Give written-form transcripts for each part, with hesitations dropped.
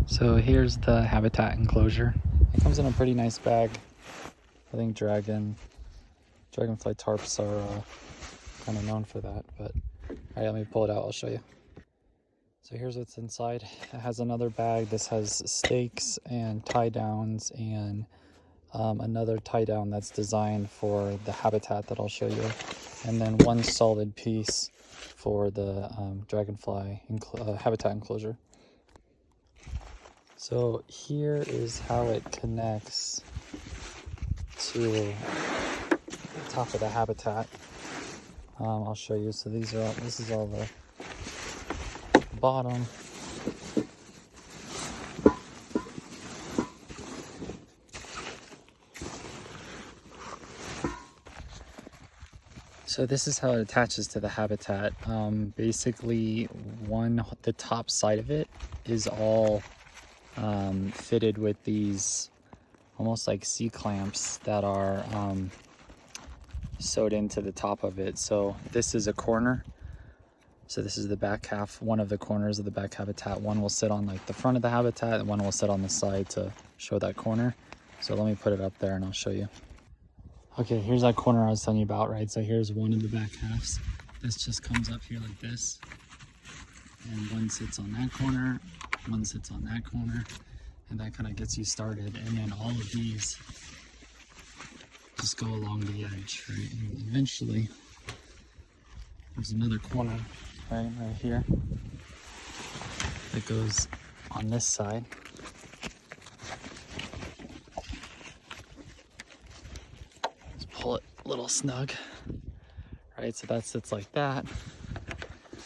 So here's the habitat enclosure. It comes in a pretty nice bag. I think dragonfly tarps are kind of known for that, but all right, let me pull it out, I'll show you. So here's what's inside. It has another bag. This has stakes and tie downs and another tie down that's designed for the habitat that I'll show you, and then one solid piece for the dragonfly habitat enclosure. So here is how it connects to the top of the habitat. I'll show you. So this is all the bottom. So this is how it attaches to the habitat. Basically, the top side of it is all fitted with these almost like C-clamps that are sewed into the top of it. So this is a corner. So this is the back half, one of the corners of the back habitat. One will sit on like the front of the habitat, and one will sit on the side to show that corner. So let me put it up there and I'll show you. Okay, here's that corner I was telling you about, right? So here's one of the back halves. This just comes up here like this. And one sits on that corner, one sits on that corner, and that kind of gets you started. And then all of these just go along the edge, right? And eventually, there's another corner, right here, that goes on this side. Just pull it a little snug, right? So that sits like that.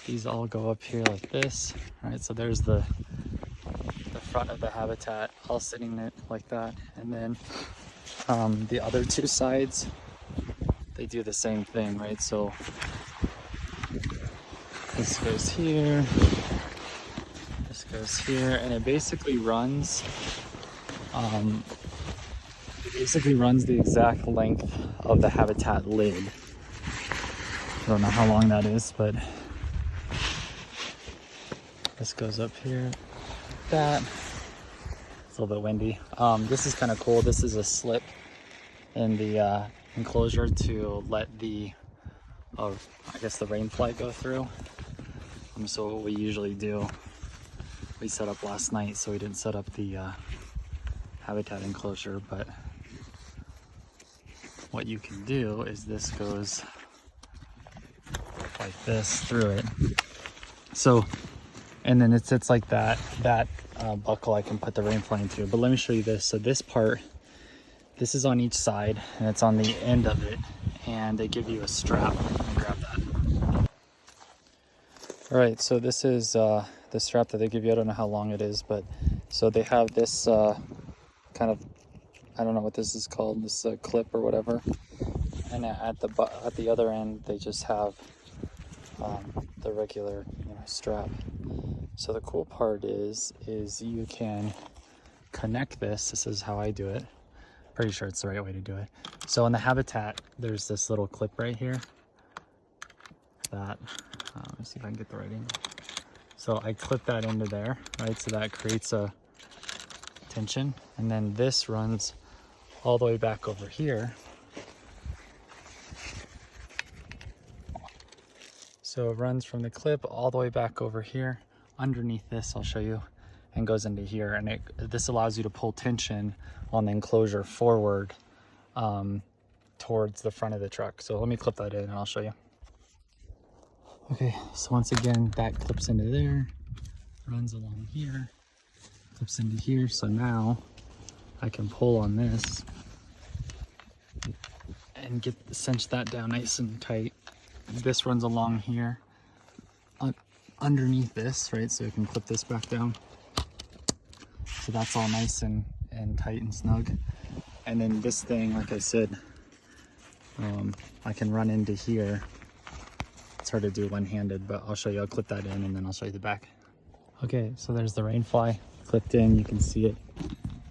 These all go up here like this, right? So there's the front of the habitat all sitting there like that. And then the other two sides, they do the same thing, right? So this goes here, this goes here, and it basically runs the exact length of the habitat lid. I don't know how long that is, but this goes up here, that. It's a little bit windy. This is kind of cool. This is a slip in the enclosure to let the rain fly go through. So what we usually do, we set up last night, so we didn't set up the habitat enclosure, but what you can do is this goes like this through it. So, and then it sits like that. That buckle I can put the rain fly into. But let me show you this. So this part, this is on each side, and it's on the end of it, and they give you a strap. Let me grab that. All right, so this is the strap that they give you. I don't know how long it is, but so they have this kind of, I don't know what this is called, this clip or whatever. And at the other end, they just have the regular strap. So the cool part is you can connect this. This is how I do it. Pretty sure it's the right way to do it. So in the habitat, there's this little clip right here that, let me see if I can get the right angle. So I clip that into there, right? So that creates a tension. And then this runs all the way back over here. So it runs from the clip all the way back over here. Underneath this, I'll show you, and goes into here. And this allows you to pull tension on the enclosure forward towards the front of the truck. So let me clip that in and I'll show you. Okay, so once again, that clips into there, runs along here, clips into here. So now I can pull on this and cinch that down nice and tight. This runs along here underneath this, right? So you can clip this back down. So that's all nice and tight and snug. And then this thing, like I said, I can run into here. It's hard to do one-handed, but I'll show you. I'll clip that in and then I'll show you the back. Okay, so there's the rain fly clipped in. You can see it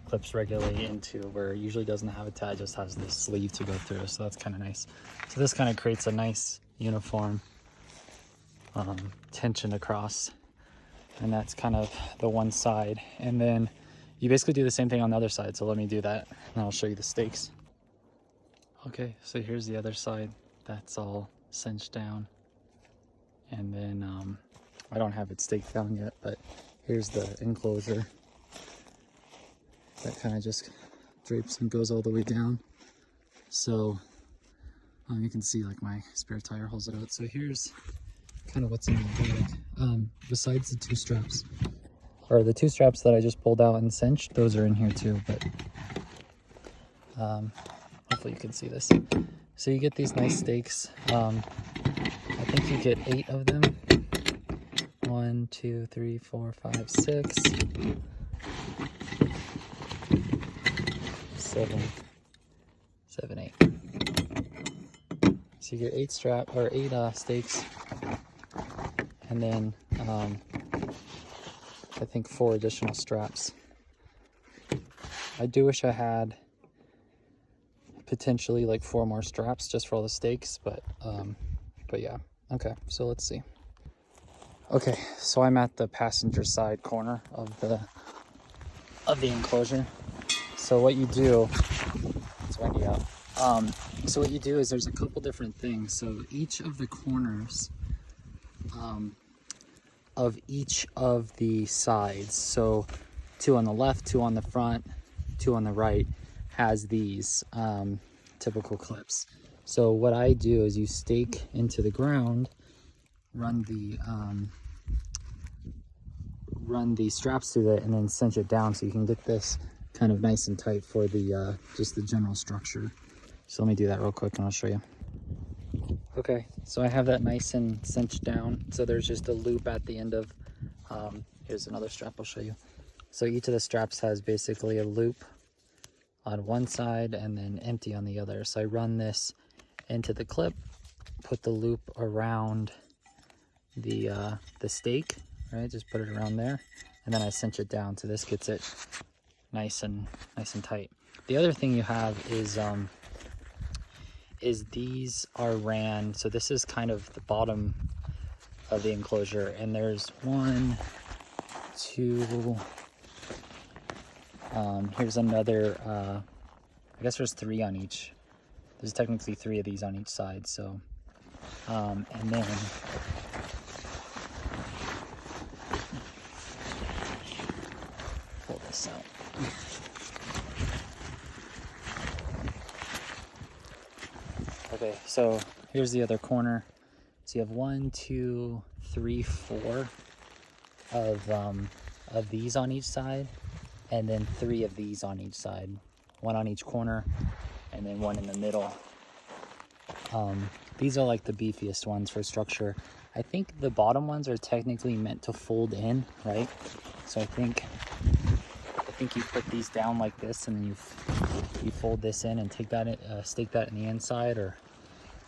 clips regularly into where it usually doesn't have a habitat, it just has this sleeve to go through. So that's kind of nice. So this kind of creates a nice uniform tension across. And that's kind of the one side. And then you basically do the same thing on the other side. So let me do that and I'll show you the stakes. Okay, so here's the other side. That's all cinched down. And then I don't have it staked down yet, but here's the enclosure. That kind of just drapes and goes all the way down. So you can see like my spare tire holds it out. So here's kind of what's in the bag. Besides the two straps, or the two straps that I just pulled out and cinched, those are in here too, but hopefully you can see this. So you get these nice stakes. I think you get 8 of them. 1, 2, 3, 4, 5, 6, 7, 8. So you get 8 stakes, and then I think 4 additional straps. I do wish I had potentially like 4 more straps just for all the stakes, but yeah. Okay, so let's see. Okay, so I'm at the passenger side corner of the enclosure. So what you do, it's windy out. So what you do is there's a couple different things. So each of the corners of each of the sides, so 2 on the left, 2 on the front, 2 on the right, has these typical clips. So what I do is you stake into the ground, run the straps through it, and then cinch it down so you can get this kind of nice and tight for the just the general structure. So let me do that real quick and I'll show you. Okay, so I have that nice and cinched down. So there's just a loop at the end of, here's another strap I'll show you. So each of the straps has basically a loop on one side and then empty on the other. So I run this into the clip, put the loop around the stake, right? Just put it around there, and then I cinch it down. So this gets it nice and tight. The other thing you have is these are ran. So this is kind of the bottom of the enclosure, and there's 1, 2. Here's another. I guess there's 3 on each. There's technically 3 of these on each side. So, and then pull this out. Okay, so here's the other corner. So you have 1, 2, 3, 4 of these on each side, and then 3 of these on each side. 1 on each corner, and then 1 in the middle. These are like the beefiest ones for structure. I think the bottom ones are technically meant to fold in, right? So I think you put these down like this, and then you fold this in and take that stake that in the inside, or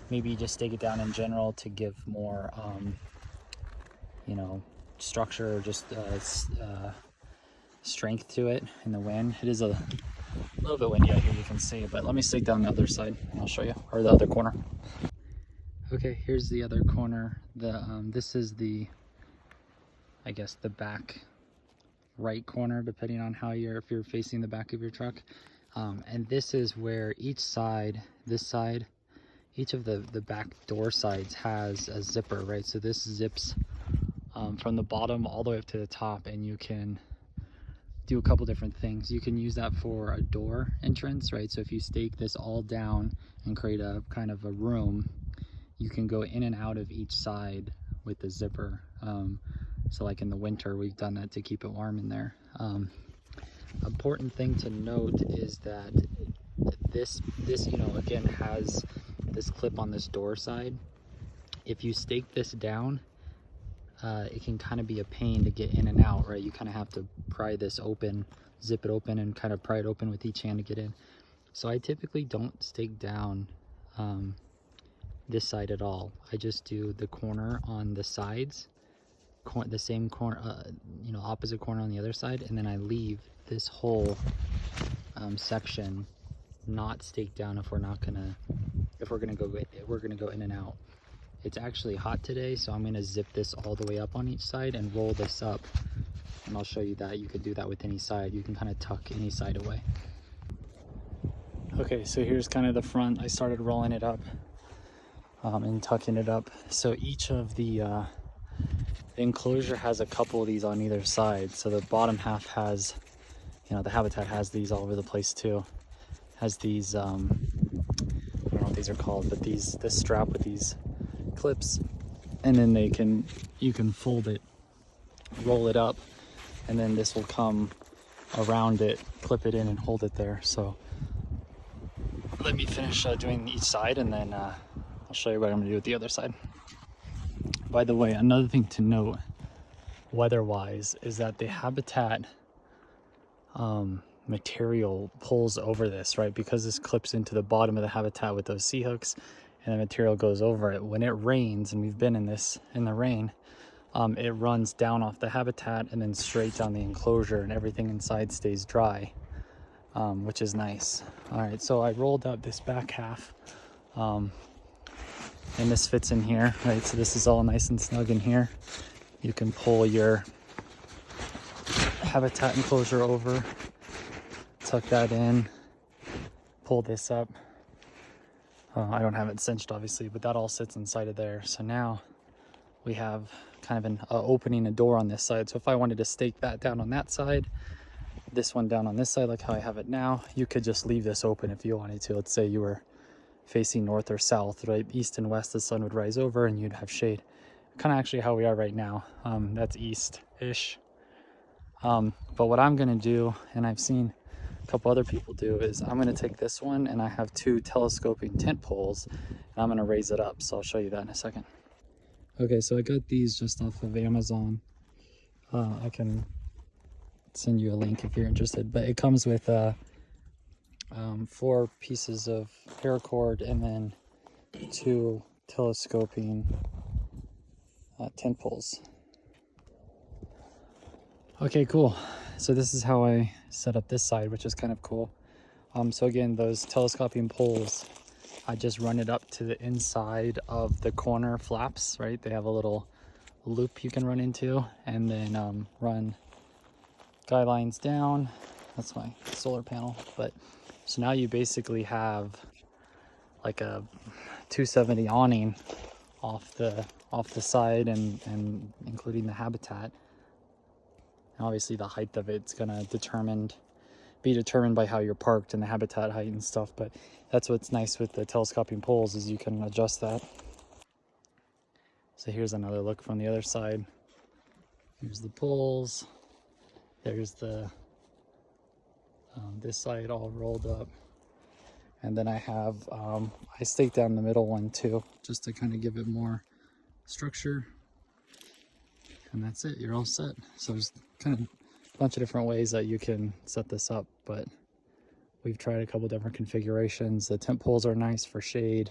maybe you just stake it down in general to give more you know, structure, or just strength to it in the wind. It is a little bit windy out here, you can see, but let me stake down the other side and I'll show you, or the other corner. Okay, here's the other corner. This is the, I guess, the back right corner, depending on how if you're facing the back of your truck. And this is where each side, each of the back door sides has a zipper, right? So this zips from the bottom all the way up to the top, and you can do a couple different things. You can use that for a door entrance, right? So if you stake this all down and create a kind of a room, you can go in and out of each side with the zipper. So like in the winter, we've done that to keep it warm in there. Important thing to note is that this you know, again, has this clip on this door side. If you stake this down, it can kind of be a pain to get in and out, right? You kind of have to pry this open, zip it open, and kind of pry it open with each hand to get in. So I typically don't stake down this side at all. I just do the corner on the sides, the same corner, you know, opposite corner on the other side, and then I leave this whole section not staked down if we're gonna go in and out. It's actually hot today, so I'm gonna zip this all the way up on each side and roll this up. And I'll show you that you could do that with any side. You can kind of tuck any side away. Okay, so here's kind of the front. I started rolling it up and tucking it up. So each of the enclosure has a couple of these on either side. So the bottom half has, you know, the Habitat has these all over the place too. Has these, I don't know what these are called, but this strap with these clips, and then you can fold it, roll it up, and then this will come around it, clip it in and hold it there. So let me finish doing each side, and then I'll show you what I'm gonna do with the other side. By the way, another thing to note weather-wise is that the Habitat material pulls over this, right? Because this clips into the bottom of the Habitat with those C-hooks, and the material goes over it. When it rains, and we've been in the rain, it runs down off the Habitat and then straight down the enclosure, and everything inside stays dry, which is nice. All right, so I rolled up this back half, and this fits in here, right? So this is all nice and snug in here. You can pull your Habitat enclosure over, tuck that in, pull this up. I don't have it cinched obviously, but that all sits inside of there. So now we have kind of an opening, a door on this side. So if I wanted to stake that down on that side, this one down on this side, like how I have it now, you could just leave this open if you wanted to. Let's say you were facing north or south, right? East and west, the sun would rise over and you'd have shade. Kind of actually how we are right now. That's east-ish. But what I'm gonna do, and I've seen a couple other people do, is I'm gonna take this one, and I have two telescoping tent poles, and I'm gonna raise it up. So I'll show you that in a second. Okay, so I got these just off of Amazon. I can send you a link if you're interested, but it comes with 4 pieces of paracord and then 2 telescoping tent poles. Okay, cool. So this is how I set up this side, which is kind of cool. So again, those telescoping poles, I just run it up to the inside of the corner flaps, right? They have a little loop you can run into, and then run guy lines down. That's my solar panel. But so now you basically have like a 270 awning off the side, and including the Habitat. And obviously the height of it's gonna be determined by how you're parked and the Habitat height and stuff, but that's what's nice with the telescoping poles, is you can adjust that. So here's another look from the other side. Here's the poles. There's the this side all rolled up, and then I have I staked down the middle one too, just to kind of give it more structure. And that's it, you're all set. So there's kind of a bunch of different ways that you can set this up, but we've tried a couple different configurations. The tent poles are nice for shade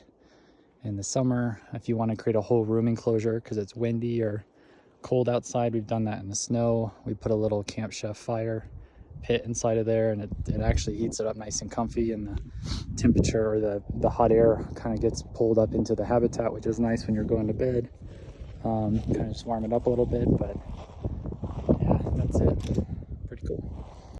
in the summer. If you want to create a whole room enclosure because it's windy or cold outside, we've done that in the snow. We put a little Camp Chef fire pit inside of there, and it actually heats it up nice and comfy, and the temperature, or the hot air, kind of gets pulled up into the Habitat, which is nice when you're going to bed. Kind of just warm it up a little bit, but yeah, that's it.